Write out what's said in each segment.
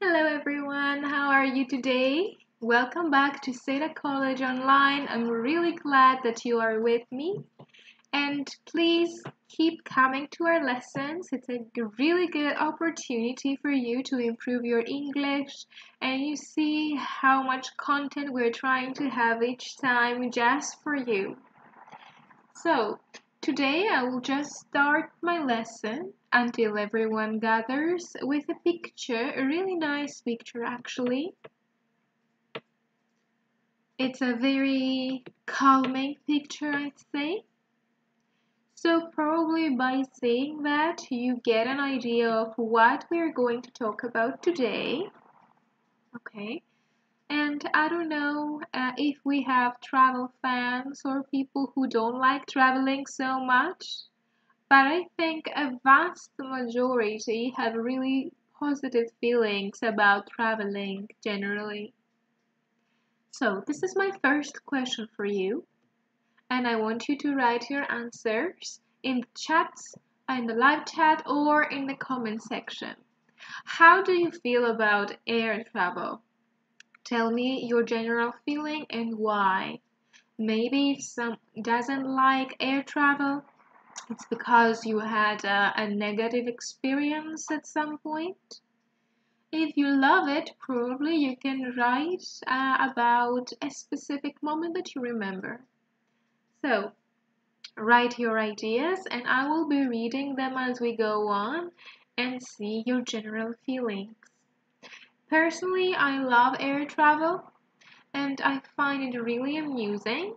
Hello everyone, how are you today? Welcome back to SEDA College Online. I'm really glad that you are with me. And please keep coming to our lessons. It's a really good opportunity for you to improve your English. And you see how much content we're trying to have each time just for you. So, today I will just start my lesson until everyone gathers with a picture, a really nice picture actually. It's a very calming picture, I'd say. So probably by saying that, you get an idea of what we're going to talk about today. Okay. And I don't know if we have travel fans or people who don't like traveling so much, but I think a vast majority have really positive feelings about traveling generally. So, this is my first question for you, and I want you to write your answers in the chats, in the live chat, or in the comment section. How do you feel about air travel? Tell me your general feeling and why. Maybe if some doesn't like air travel, it's because you had a negative experience at some point. If you love it, probably you can write about a specific moment that you remember. So, write your ideas and I will be reading them as we go on and see your general feelings. Personally, I love air travel and I find it really amusing,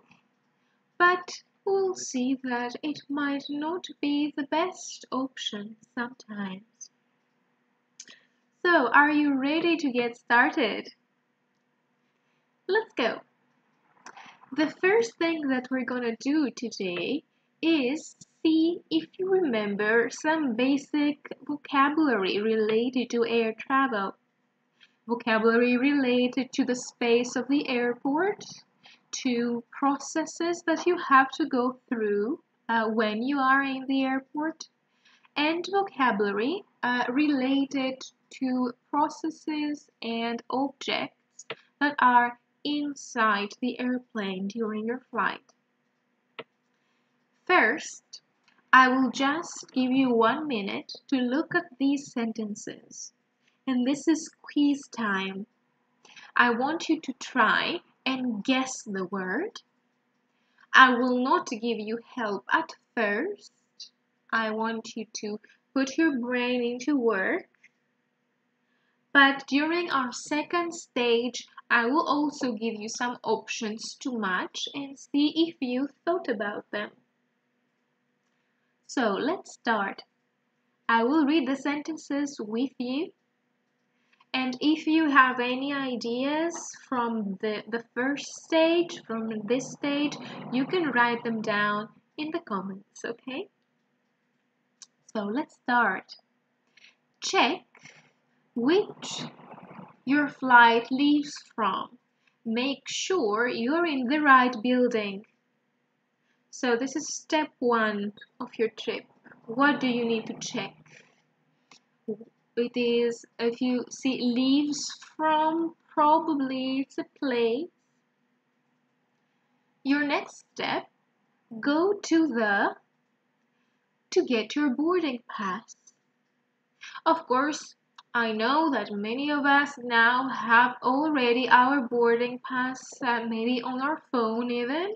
but we'll see that it might not be the best option sometimes. So, are you ready to get started? Let's go. The first thing that we're gonna do today is see if you remember some basic vocabulary related to air travel. Vocabulary related to the space of the airport, to processes that you have to go through when you are in the airport, and vocabulary related to processes and objects that are inside the airplane during your flight. First, I will just give you 1 minute to look at these sentences. And this is quiz time. I want you to try and guess the word. I will not give you help at first. I want you to put your brain into work. But during our second stage, I will also give you some options to match and see if you thought about them. So let's start. I will read the sentences with you. And if you have any ideas from the first stage, from this stage, you can write them down in the comments, okay? So let's start. Check which your flight leaves from. Make sure you're in the right building. So this is step 1 of your trip. What do you need to check? It is, if you see leaves from, probably it's a place. Your next step, go to get your boarding pass. Of course, I know that many of us now have already our boarding pass, maybe on our phone even,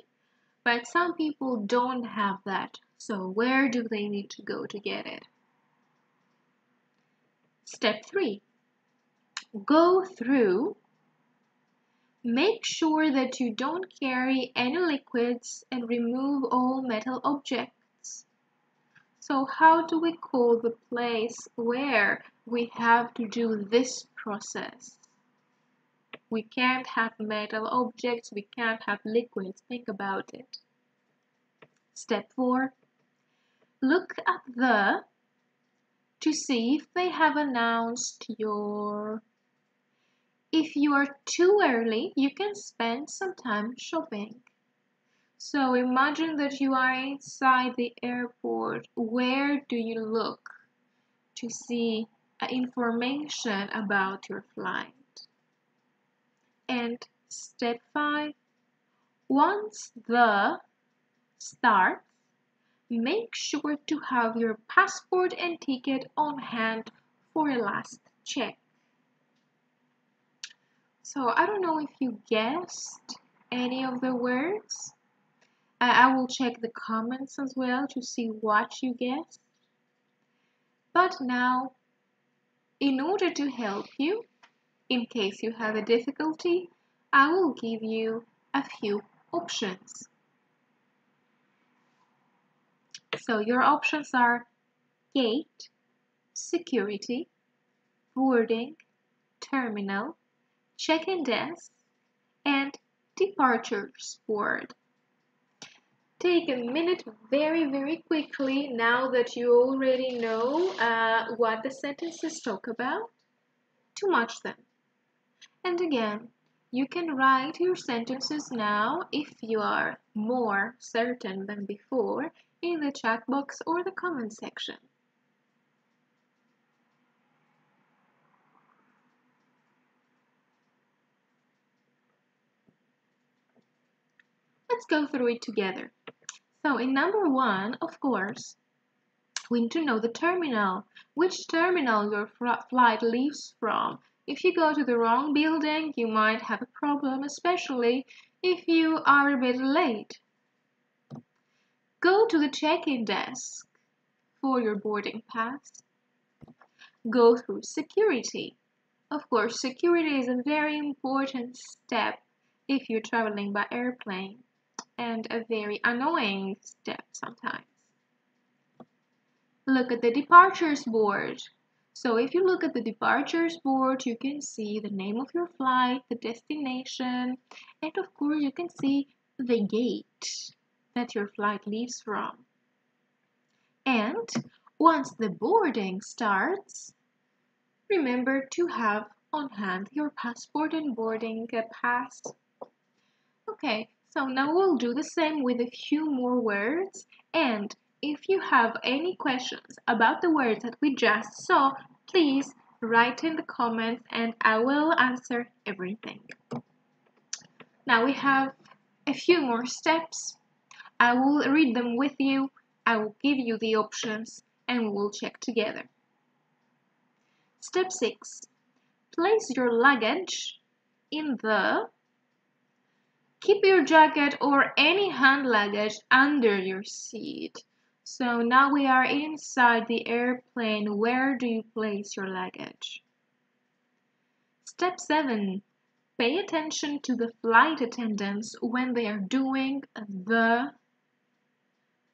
but some people don't have that. So where do they need to go to get it? Step 3. Go through. Make sure that you don't carry any liquids and remove all metal objects. So how do we call the place where we have to do this process? We can't have metal objects, we can't have liquids. Think about it. Step 4. Look at to see if they have announced your... If you are too early, you can spend some time shopping. So imagine that you are inside the airport. Where do you look to see information about your flight. And step 5, once the starts, make sure to have your passport and ticket on hand for a last check. So I don't know if you guessed any of the words. I will check the comments as well to see what you guessed. But now, in order to help you, in case you have a difficulty, I will give you a few options. So your options are gate, security, boarding, terminal, check-in desk, and departures board. Take a minute very quickly now that you already know what the sentences talk about to match them. And again, you can write your sentences now if you are more certain than before in the chat box or the comment section. Let's go through it together. So in number 1, of course, we need to know the terminal, which terminal your flight leaves from. If you go to the wrong building, you might have a problem, especially if you are a bit late. Go to the check-in desk for your boarding pass. Go through security. Of course, security is a very important step if you're traveling by airplane, and a very annoying step sometimes. Look at the departures board. So if you look at the departures board, you can see the name of your flight, the destination, and of course you can see the gate that your flight leaves from. And once the boarding starts, remember to have on hand your passport and boarding pass. Okay, so now we'll do the same with a few more words, and if you have any questions about the words that we just saw, please write in the comments and I will answer everything. Now we have a few more steps. I will read them with you, I will give you the options, and we will check together. Step 6. Place your luggage in the... Keep your jacket or any hand luggage under your seat. So now we are inside the airplane. Where do you place your luggage? Step 7. Pay attention to the flight attendants when they are doing the...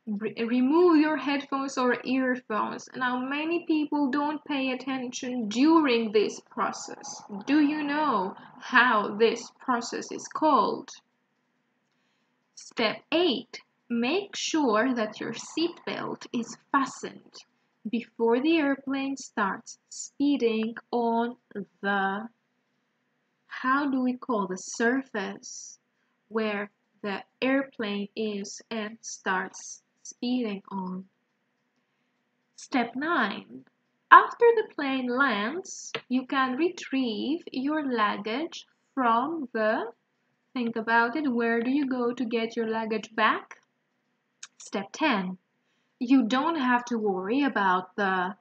Remove your headphones or earphones. Now many people don't pay attention during this process. Do you know how this process is called? Step 8. Make sure that your seatbelt is fastened before the airplane starts speeding on the, how do we call the surface where the airplane is and starts speeding on. Step 9. After the plane lands, you can retrieve your luggage from the... Think about it. Where do you go to get your luggage back? Step 10. You don't have to worry about the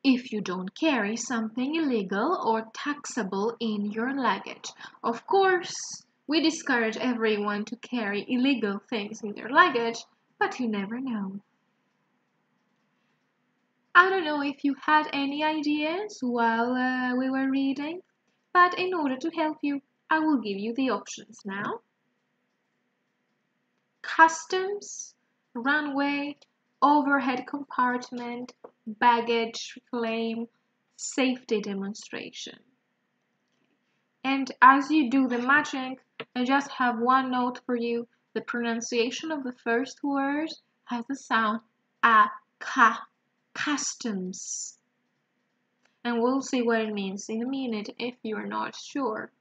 if you don't carry something illegal or taxable in your luggage. Of course, we discourage everyone to carry illegal things in their luggage, but you never know. I don't know if you had any ideas while we were reading, but in order to help you, I will give you the options now. Customs, runway, overhead compartment, baggage claim, safety demonstration. And as you do the matching, I just have one note for you. The pronunciation of the first word has the sound a, ka, customs. And we'll see what it means in a minute if you're not sure.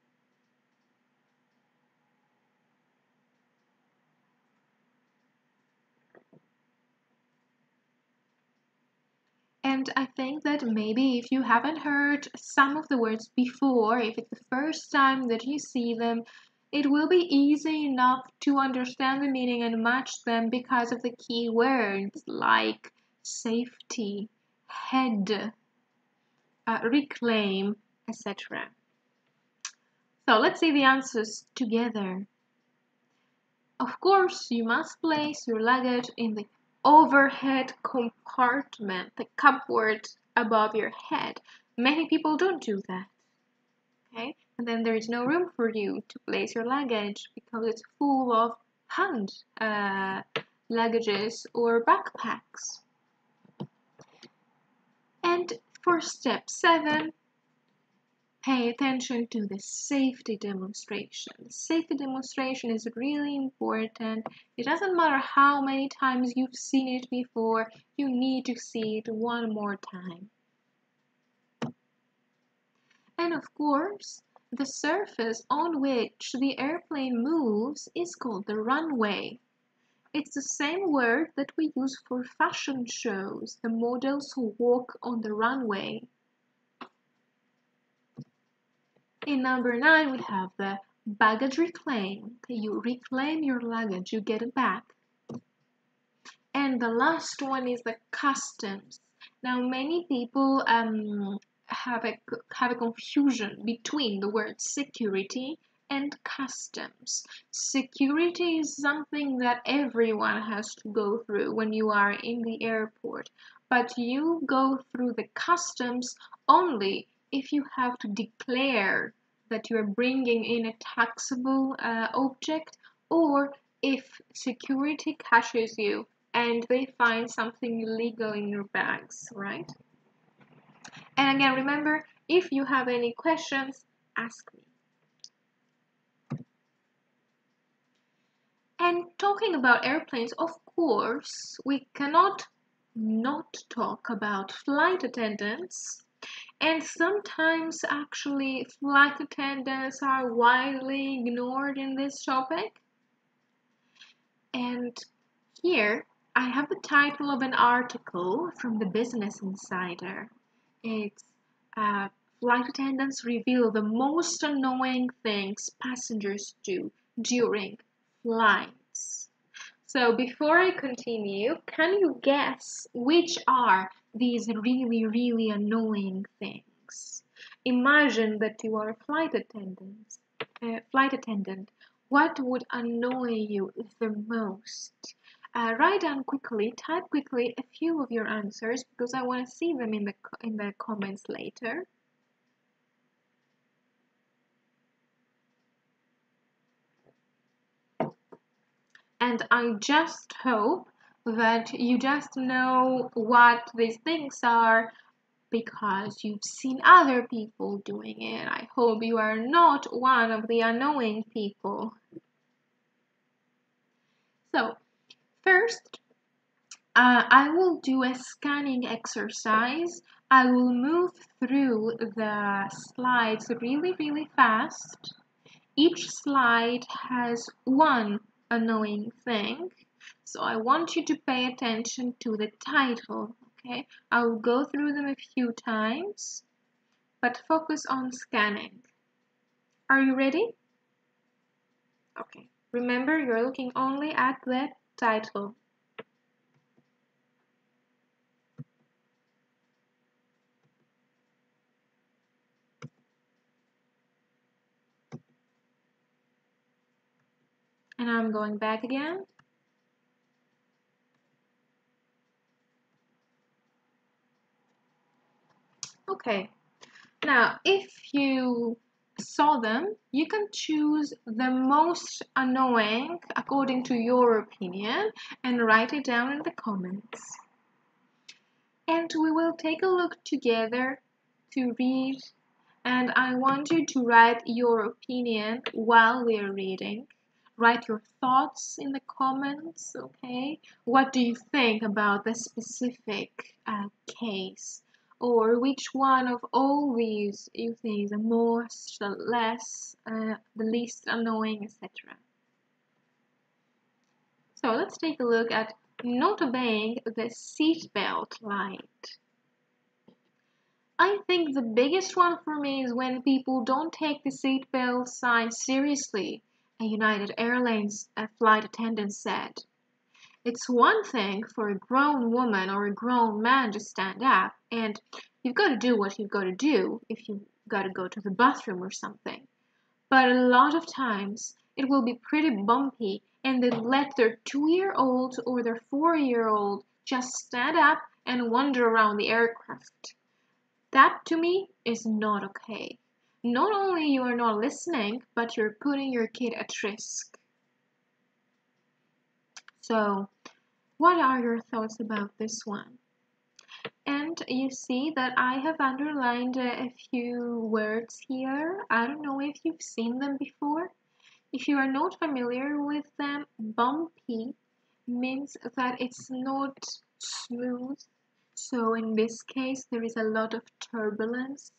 And I think that maybe if you haven't heard some of the words before, if it's the first time that you see them, it will be easy enough to understand the meaning and match them because of the key words like safety, head, reclaim, etc. So let's see the answers together. Of course, you must place your luggage in the overhead compartment, the cupboard above your head. Many people don't do that. Okay? And then there is no room for you to place your luggage because it's full of hand luggages or backpacks. And for step 7, pay attention to the safety demonstration. The safety demonstration is really important. It doesn't matter how many times you've seen it before, you need to see it one more time. And of course, the surface on which the airplane moves is called the runway. It's the same word that we use for fashion shows, the models who walk on the runway. In number 9, we have the baggage reclaim. You reclaim your luggage, you get it back. And the last one is the customs. Now, many people have a confusion between the word security and customs. Security is something that everyone has to go through when you are in the airport, but you go through the customs only if you have to declare that you are bringing in a taxable object, or if security catches you and they find something illegal in your bags, right? And again, remember, if you have any questions, ask me. And talking about airplanes, of course, we cannot not talk about flight attendants. And sometimes, actually, flight attendants are widely ignored in this topic. And here, I have the title of an article from the Business Insider. It's Flight Attendants Reveal the Most Annoying Things Passengers Do During Flights. So before I continue, can you guess which are these really, really annoying things? Imagine that you are a flight attendant. What would annoy you the most? Write down quickly, type quickly a few of your answers because I want to see them in the comments later. And I just hope that you just know what these things are because you've seen other people doing it. I hope you are not one of the annoying people. So, first, I will do a scanning exercise. I will move through the slides really, really fast. Each slide has one annoying thing. So I want you to pay attention to the title, okay? I will go through them a few times, but focus on scanning. Are you ready? Okay. Remember, you're looking only at the title. And I'm going back again. Okay. Now, if you saw them, you can choose the most annoying according to your opinion and write it down in the comments. And we will take a look together to read, and I want you to write your opinion while we are reading. Write your thoughts in the comments, okay? What do you think about the specific case? Or which one of all these you think is the most, the less, the least annoying, etc. So let's take a look at not obeying the seatbelt light. I think the biggest one for me is when people don't take the seatbelt sign seriously, a United Airlines flight attendant said. It's one thing for a grown woman or a grown man to stand up, and you've got to do what you've got to do if you've got to go to the bathroom or something. But a lot of times it will be pretty bumpy, and they let their 2-year-old or their 4-year-old just stand up and wander around the aircraft. That to me is not okay. Not only you are not listening, but you're putting your kid at risk. So, what are your thoughts about this one? And you see that I have underlined a few words here. I don't know if you've seen them before. If you are not familiar with them, bumpy means that it's not smooth. So in this case, there is a lot of turbulence.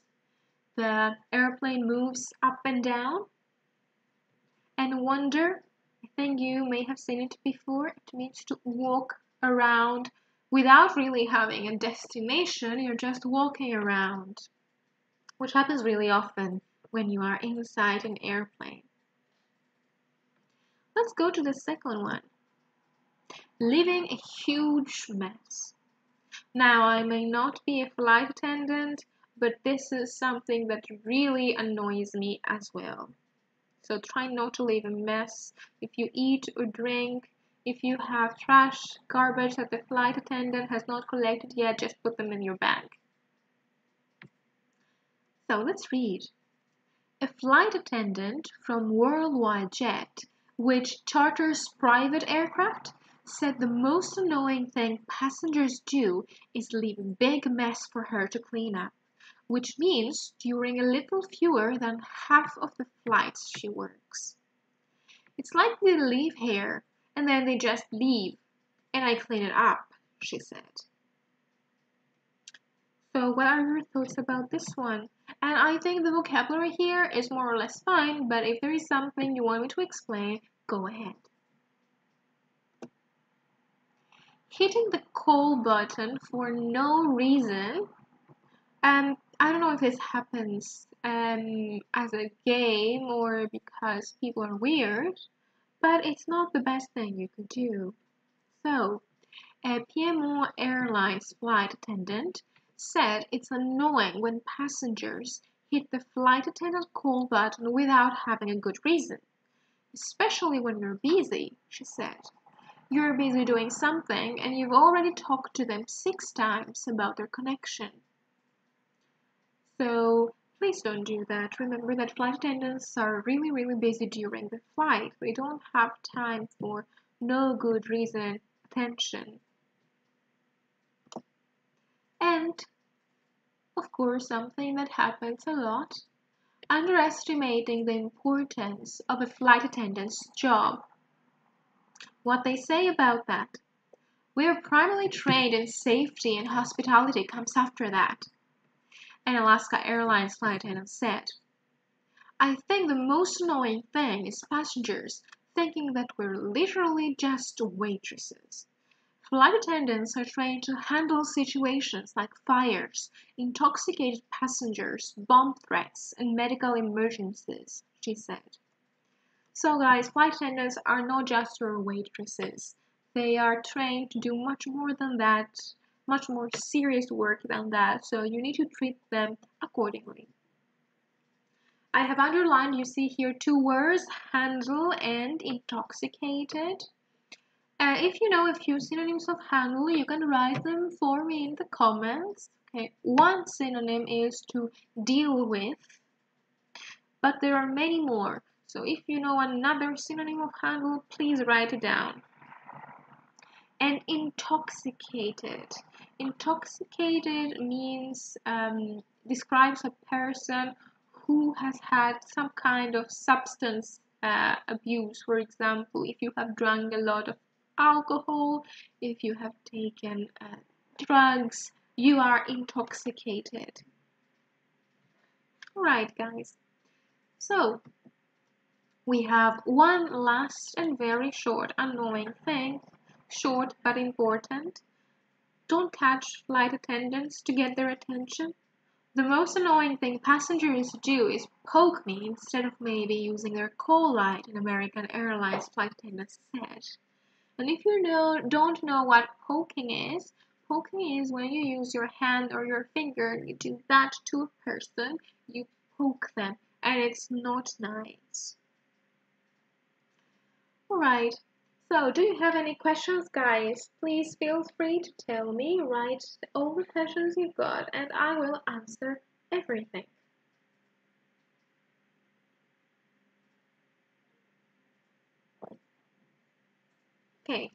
The airplane moves up and down. And wander, I think you may have seen it before. It means to walk around without really having a destination. You're just walking around, which happens really often when you are inside an airplane. Let's go to the second one. Leaving a huge mess. Now, I may not be a flight attendant, but this is something that really annoys me as well. So try not to leave a mess. If you eat or drink, if you have trash, garbage that the flight attendant has not collected yet, just put them in your bag. So let's read. A flight attendant from Worldwide Jet, which charters private aircraft, said the most annoying thing passengers do is leave a big mess for her to clean up, which means during a little fewer than half of the flights she works. It's like they leave here and then they just leave, and I clean it up, she said. So what are your thoughts about this one? And I think the vocabulary here is more or less fine, but if there is something you want me to explain, go ahead. Hitting the call button for no reason. I don't know if this happens as a game or because people are weird, but it's not the best thing you could do. So, a PMO Airlines flight attendant said it's annoying when passengers hit the flight attendant call button without having a good reason, especially when you're busy, she said. You're busy doing something and you've already talked to them 6 times about their connection. So please don't do that. Remember that flight attendants are really, really busy during the flight. They don't have time for no good reason attention. And, of course, something that happens a lot, underestimating the importance of a flight attendant's job. What they say about that. We are primarily trained in safety and hospitality comes after that, an Alaska Airlines flight attendant said. I think the most annoying thing is passengers thinking that we're literally just waitresses. Flight attendants are trained to handle situations like fires, intoxicated passengers, bomb threats, and medical emergencies, she said. So guys, flight attendants are not just your waitresses. They are trained to do much more than that, much more serious work than that, so you need to treat them accordingly. I have underlined, you see here 2 words, handle and intoxicated. If you know a few synonyms of handle, you can write them for me in the comments. Okay, one synonym is to deal with, but there are many more. So if you know another synonym of handle, please write it down. And intoxicated. Intoxicated means, describes a person who has had some kind of substance abuse. For example, if you have drunk a lot of alcohol, if you have taken drugs, you are intoxicated. Alright guys, so we have one last and very short annoying thing, short but important. Don't catch flight attendants to get their attention. The most annoying thing passengers do is poke me instead of maybe using their call light, an American Airlines flight attendant said. And if you don't know what poking is when you use your hand or your finger, you do that to a person, you poke them, and it's not nice. Alright, so do you have any questions, guys? Please feel free to tell me, write all the questions you've got, and I will answer everything. Okay.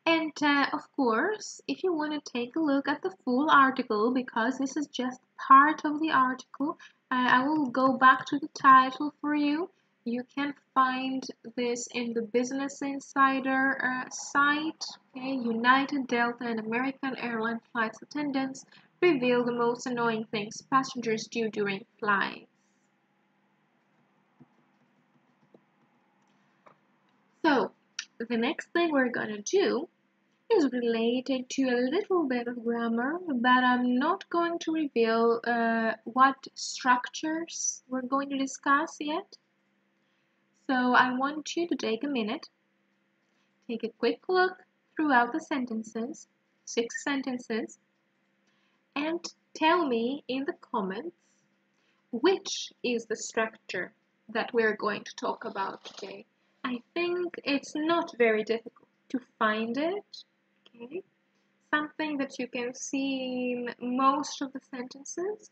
And of course, if you want to take a look at the full article, because this is just part of the article, I will go back to the title for you. You can find this in the Business Insider site. Okay, United, Delta, and American Airline flight attendants reveal the most annoying things passengers do during flights. So, the next thing we're gonna do is related to a little bit of grammar, but I'm not going to reveal what structures we're going to discuss yet. So I want you to take a minute, take a quick look throughout the sentences, 6 sentences, and tell me in the comments which is the structure that we're going to talk about today. I think it's not very difficult to find it. Okay. Something that you can see in most of the sentences.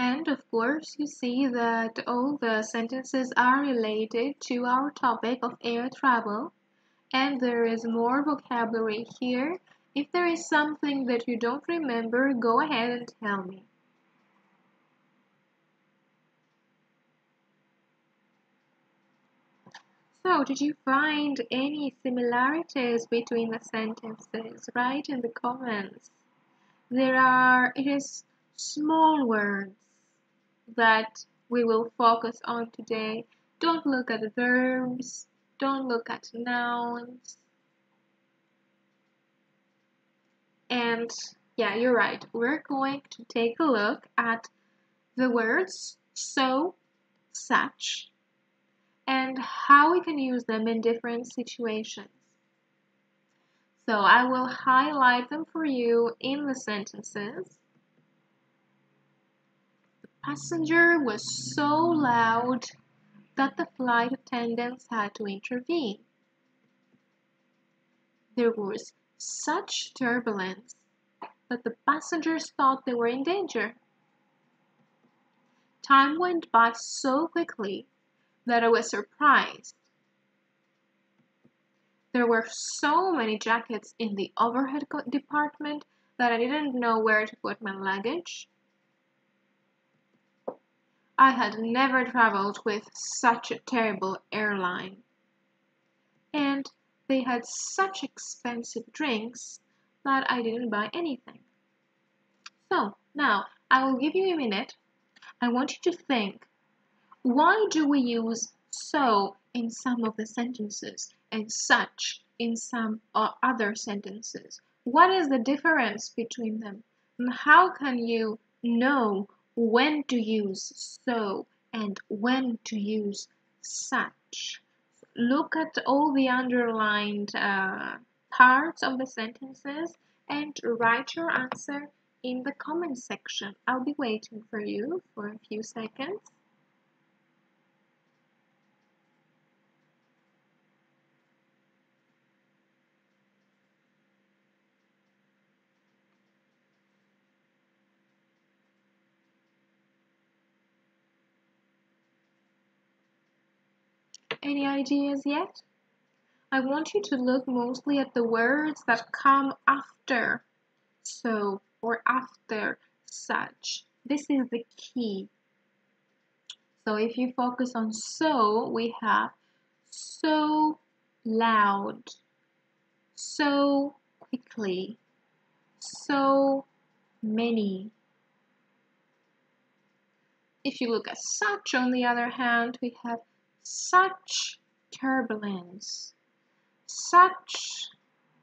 And of course, you see that all the sentences are related to our topic of air travel, and there is more vocabulary here. If there is something that you don't remember, go ahead and tell me. So, did you find any similarities between the sentences? Write in the comments. It is small words that we will focus on today. Don't look at verbs, don't look at nouns. And yeah, you're right. We're going to take a look at the words so, such, and how we can use them in different situations. So I will highlight them for you in the sentences. The passenger was so loud that the flight attendants had to intervene. There was such turbulence that the passengers thought they were in danger. Time went by so quickly that I was surprised. There were so many jackets in the overhead department that I didn't know where to put my luggage. I had never traveled with such a terrible airline. And they had such expensive drinks that I didn't buy anything. So, now I will give you a minute. I want you to think, why do we use so in some of the sentences and such in some other sentences? What is the difference between them? And how can you know when to use so and when to use such? Look at all the underlined parts of the sentences and write your answer in the comment section. I'll be waiting for you for a few seconds. Any ideas yet? I want you to look mostly at the words that come after so or after such. This is the key. So if you focus on so, we have so loud, so quickly, so many. If you look at such, on the other hand, we have such turbulence, such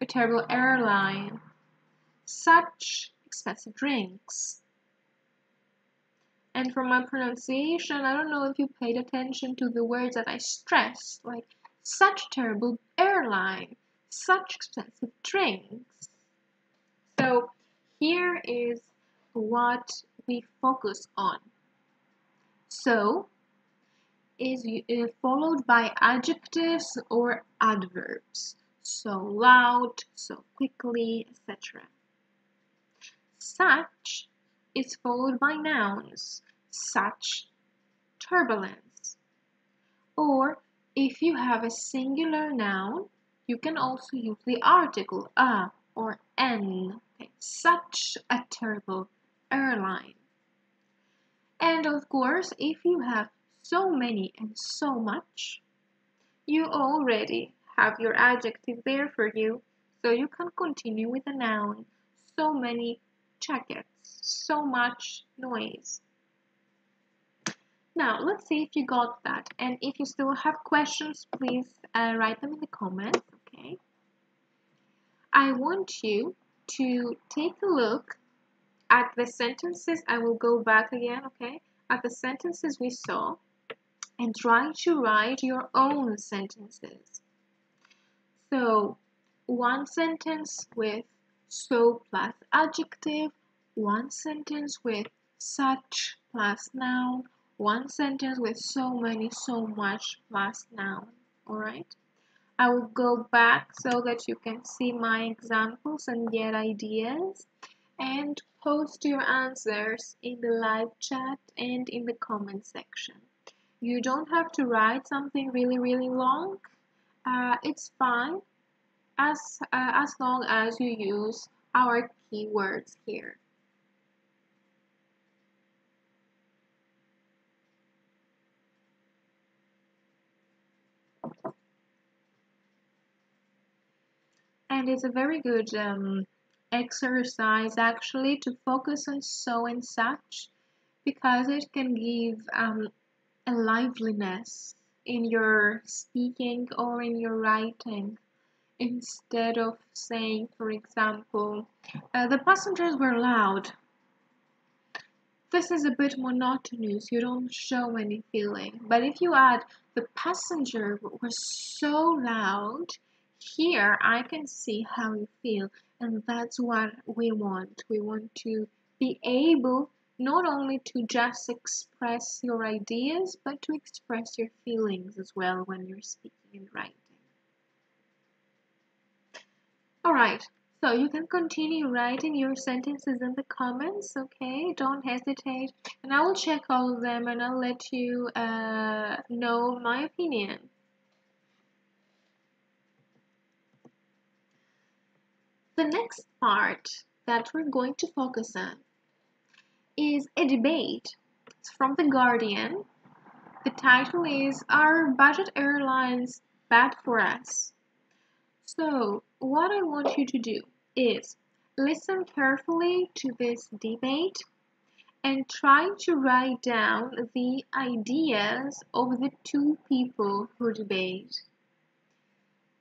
a terrible airline, such expensive drinks. And for my pronunciation, I don't know if you paid attention to the words that I stressed, like such terrible airline, such expensive drinks. So here is what we focus on. So is followed by adjectives or adverbs. So loud, so quickly, etc. Such is followed by nouns, such turbulence. Or if you have a singular noun, you can also use the article a or n. Okay. Such a terrible airline. And of course, if you have so many and so much, you already have your adjective there for you, so you can continue with the noun. So many jackets, so much noise. Now, let's see if you got that. And if you still have questions, please write them in the comments, okay? I want you to take a look at the sentences. I will go back again, okay? At the sentences we saw and try to write your own sentences. So, one sentence with so plus adjective, one sentence with such plus noun, one sentence with so many, so much plus noun. Alright? I will go back so that you can see my examples and get ideas, and post your answers in the live chat and in the comment section. You don't have to write something really long. It's fine as long as you use our keywords here. And it's a very good exercise actually to focus on so and such, because it can give a liveliness in your speaking or in your writing. Instead of saying, for example, the passengers were loud. This is a bit monotonous, you don't show any feeling. But if you add, the passenger was so loud, here I can see how you feel. And that's what we want. We want to be able not only to just express your ideas, but to express your feelings as well when you're speaking and writing. Alright, so you can continue writing your sentences in the comments, okay? Don't hesitate. And I will check all of them and I'll let you know my opinion. The next part that we're going to focus on is a debate. It's from The Guardian. The title is, Are Budget Airlines Bad for Us? So, what I want you to do is listen carefully to this debate and try to write down the ideas of the two people who debate.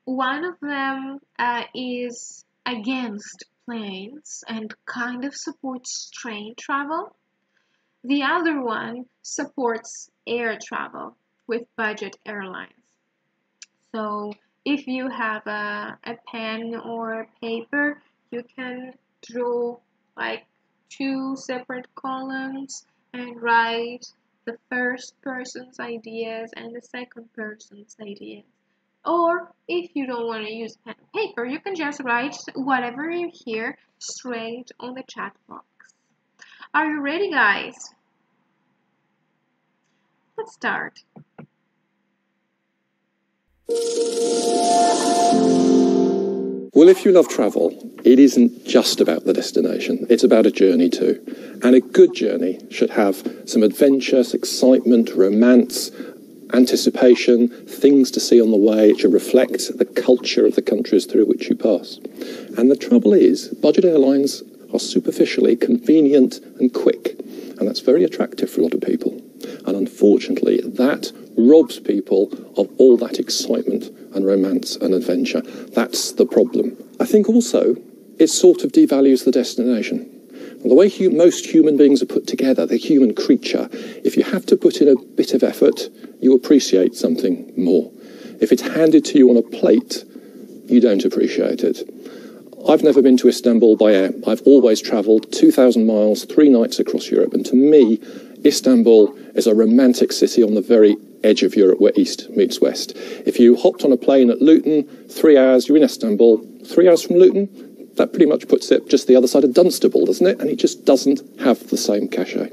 One of them is against planes and kind of supports train travel. The other one supports air travel with budget airlines. So if you have a pen or a paper, you can draw like two separate columns and write the first person's ideas and the second person's ideas. Or if you don't want to use pen and paper, you can just write whatever you hear straight on the chat box. Are you ready, guys? Let's start. Well, if you love travel, it isn't just about the destination. It's about a journey too. And a good journey should have some adventure, excitement, romance, anticipation, things to see on the way. It should reflect the culture of the countries through which you pass. And the trouble is, budget airlines are superficially convenient and quick. And that's very attractive for a lot of people. And unfortunately, that robs people of all that excitement and romance and adventure. That's the problem. I think also it sort of devalues the destination. And the way most human beings are put together, the human creature, if you have to put in a bit of effort, you appreciate something more. If it's handed to you on a plate, you don't appreciate it. I've never been to Istanbul by air. I've always travelled 2,000 miles, 3 nights across Europe. And to me, Istanbul is a romantic city on the very edge of Europe where East meets West. If you hopped on a plane at Luton, 3 hours, you're in Istanbul. 3 hours from Luton, that pretty much puts it just the other side of Dunstable, doesn't it? And it just doesn't have the same cachet.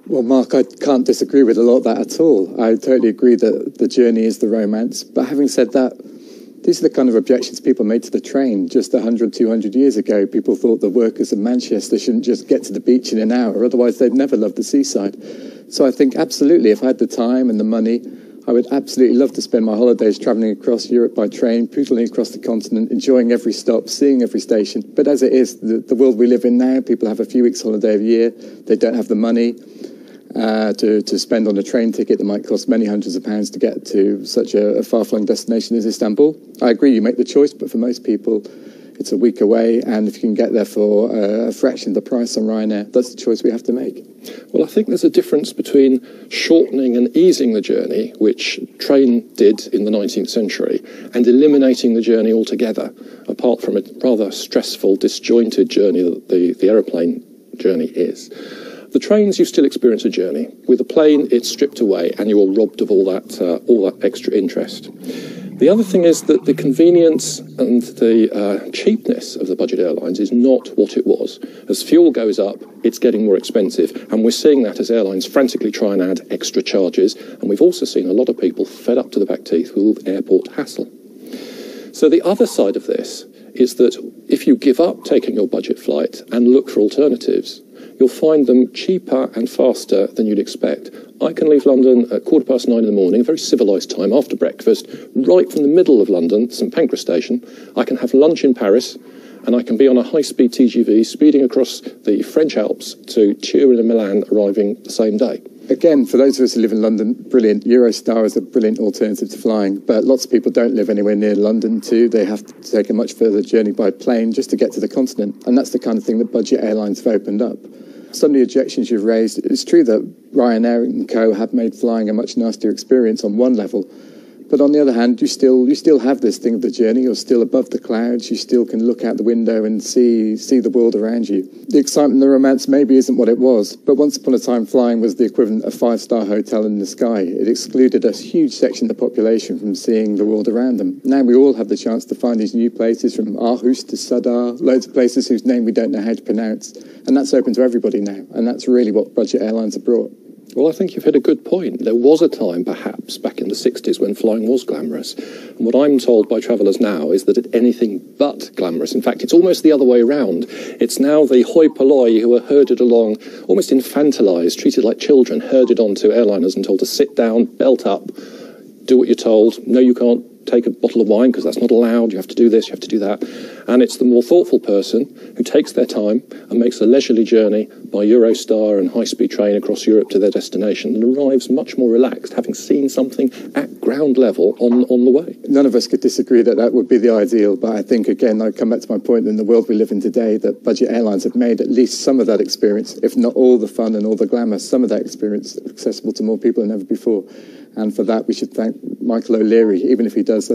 Well, Mark, I can't disagree with a lot of that at all. I totally agree that the journey is the romance. But having said that, these are the kind of objections people made to the train just 100, 200 years ago. People thought the workers of Manchester shouldn't just get to the beach in an hour, otherwise they'd never love the seaside. So I think absolutely, if I had the time and the money, I would absolutely love to spend my holidays travelling across Europe by train, pootling across the continent, enjoying every stop, seeing every station. But as it is, the world we live in now, people have a few weeks holiday a year, they don't have the money to spend on a train ticket that might cost many hundreds of pounds to get to such a far-flung destination as Istanbul. I agree, you make the choice, but for most people, it's a week away, and if you can get there for a fraction of the price on Ryanair, that's the choice we have to make. Well, I think there's a difference between shortening and easing the journey, which train did in the 19th century, and eliminating the journey altogether, apart from a rather stressful, disjointed journey that the aeroplane journey is. The trains, you still experience a journey. With a plane, it's stripped away, and you are robbed of all that extra interest. The other thing is that the convenience and the cheapness of the budget airlines is not what it was. As fuel goes up, it's getting more expensive, and we're seeing that as airlines frantically try and add extra charges, and we've also seen a lot of people fed up to the back teeth with airport hassle. So the other side of this is that if you give up taking your budget flight and look for alternatives, you'll find them cheaper and faster than you'd expect. I can leave London at 9:15 in the morning, a very civilised time after breakfast, right from the middle of London, St Pancras Station. I can have lunch in Paris, and I can be on a high-speed TGV speeding across the French Alps to Turin and Milan, arriving the same day. Again, for those of us who live in London, brilliant. Eurostar is a brilliant alternative to flying, but lots of people don't live anywhere near London too. They have to take a much further journey by plane just to get to the continent, and that's the kind of thing that budget airlines have opened up. Some of the objections you've raised, it's true that Ryanair and co have made flying a much nastier experience on one level, but on the other hand, you still have this thing of the journey. You're still above the clouds. You still can look out the window and see the world around you. The excitement and the romance maybe isn't what it was, but once upon a time, flying was the equivalent of a 5-star hotel in the sky. It excluded a huge section of the population from seeing the world around them. Now we all have the chance to find these new places, from Aarhus to SEDA, loads of places whose name we don't know how to pronounce, and that's open to everybody now, and that's really what budget airlines have brought. Well, I think you've hit a good point. There was a time, perhaps, back in the 60s when flying was glamorous. And what I'm told by travellers now is that it's anything but glamorous. In fact, it's almost the other way around. It's now the hoi polloi who are herded along, almost infantilised, treated like children, herded onto airliners and told to sit down, belt up, do what you're told. No, you can't take a bottle of wine because that's not allowed. You have to do this, you have to do that. And it's the more thoughtful person who takes their time and makes a leisurely journey by Eurostar and high-speed train across Europe to their destination and arrives much more relaxed, having seen something at ground level on the way. None of us could disagree that that would be the ideal, but I think, again, I come back to my point, in the world we live in today, that budget airlines have made at least some of that experience, if not all the fun and all the glamour, some of that experience accessible to more people than ever before. And for that, we should thank Michael O'Leary, even if he does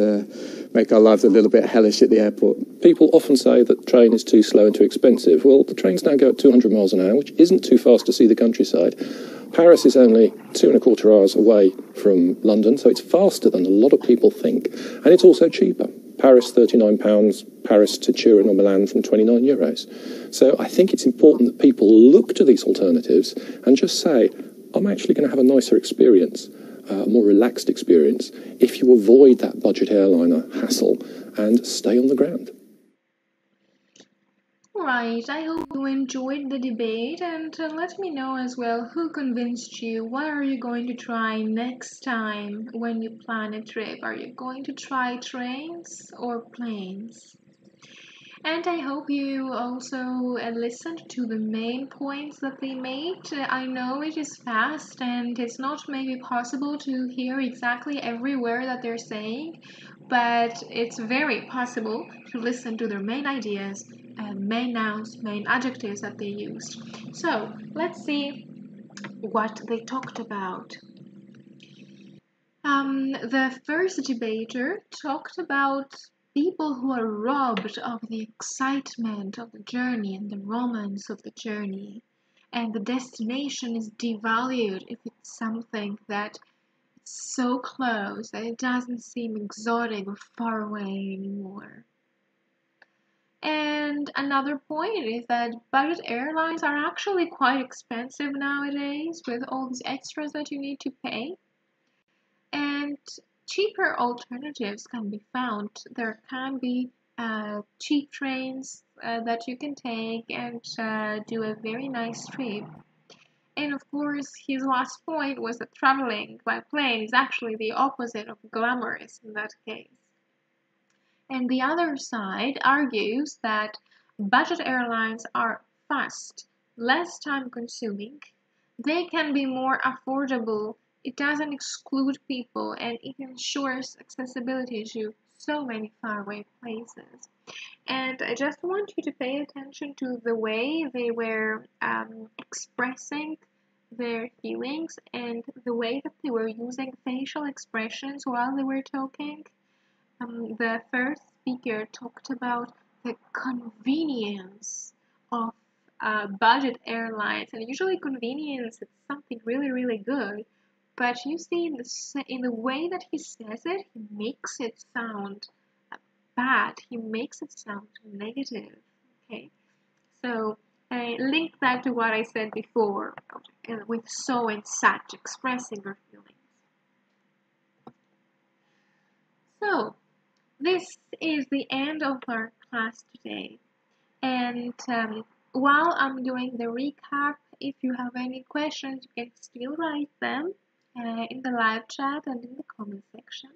make our lives a little bit hellish at the airport. People often say that the train is too slow and too expensive. Well, the trains now go at 200 miles an hour, which isn't too fast to see the countryside. Paris is only 2.25 hours away from London, so it's faster than a lot of people think. And it's also cheaper. Paris, £39, Paris to Turin or Milan from €29. So I think it's important that people look to these alternatives and just say, I'm actually going to have a nicer experience, a more relaxed experience, if you avoid that budget airliner hassle and stay on the ground. Right, I hope you enjoyed the debate, and let me know as well who convinced you. What are you going to try next time when you plan a trip? Are you going to try trains or planes? And I hope you also listened to the main points that they made. I know it is fast and it's not maybe possible to hear exactly every word that they're saying, but it's very possible to listen to their main ideas, main nouns, main adjectives that they used. So let's see what they talked about. The first debater talked about people who are robbed of the excitement of the journey and the romance of the journey, and the destination is devalued if it's something that is so close that it doesn't seem exotic or far away anymore. And another point is that budget airlines are actually quite expensive nowadays with all these extras that you need to pay. And cheaper alternatives can be found. There can be cheap trains that you can take and do a very nice trip. And of course, his last point was that traveling by plane is actually the opposite of glamorous in that case. And the other side argues that budget airlines are fast, less time consuming, they can be more affordable, it doesn't exclude people, and it ensures accessibility to so many faraway places. And I just want you to pay attention to the way they were expressing their feelings and the way that they were using facial expressions while they were talking. The first speaker talked about the convenience of budget airlines, and usually convenience is something really, really good. But you see, in the way that he says it, he makes it sound bad. He makes it sound negative. Okay, so I link that to what I said before with so and such, expressing your feelings. So this is the end of our class today. And while I'm doing the recap, if you have any questions, you can still write them in the live chat and in the comment section.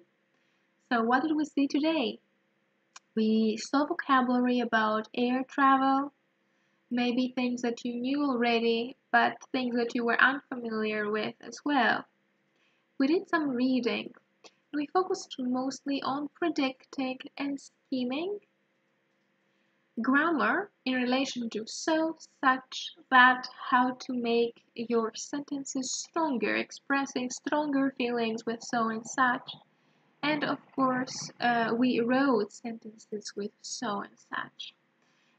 So what did we see today? We saw vocabulary about air travel, maybe things that you knew already, but things that you were unfamiliar with as well. We did some reading. We focused mostly on predicting and scheming, grammar in relation to so, such, that, how to make your sentences stronger, expressing stronger feelings with so and such. And of course, we wrote sentences with so and such.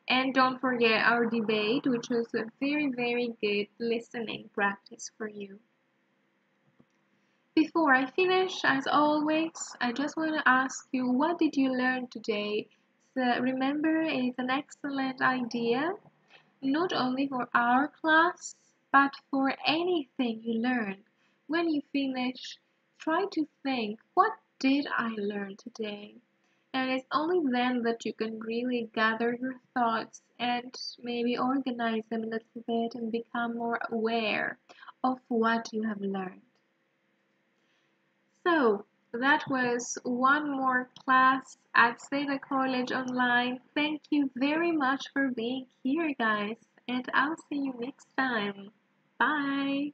And don't forget our debate, which was a very, very good listening practice for you. Before I finish, as always, I just want to ask you, what did you learn today? So remember, it's an excellent idea, not only for our class, but for anything you learn. When you finish, try to think, what did I learn today? And it's only then that you can really gather your thoughts and maybe organize them a little bit and become more aware of what you have learned. So, that was one more class at SEDA College Online. Thank you very much for being here, guys, and I'll see you next time. Bye!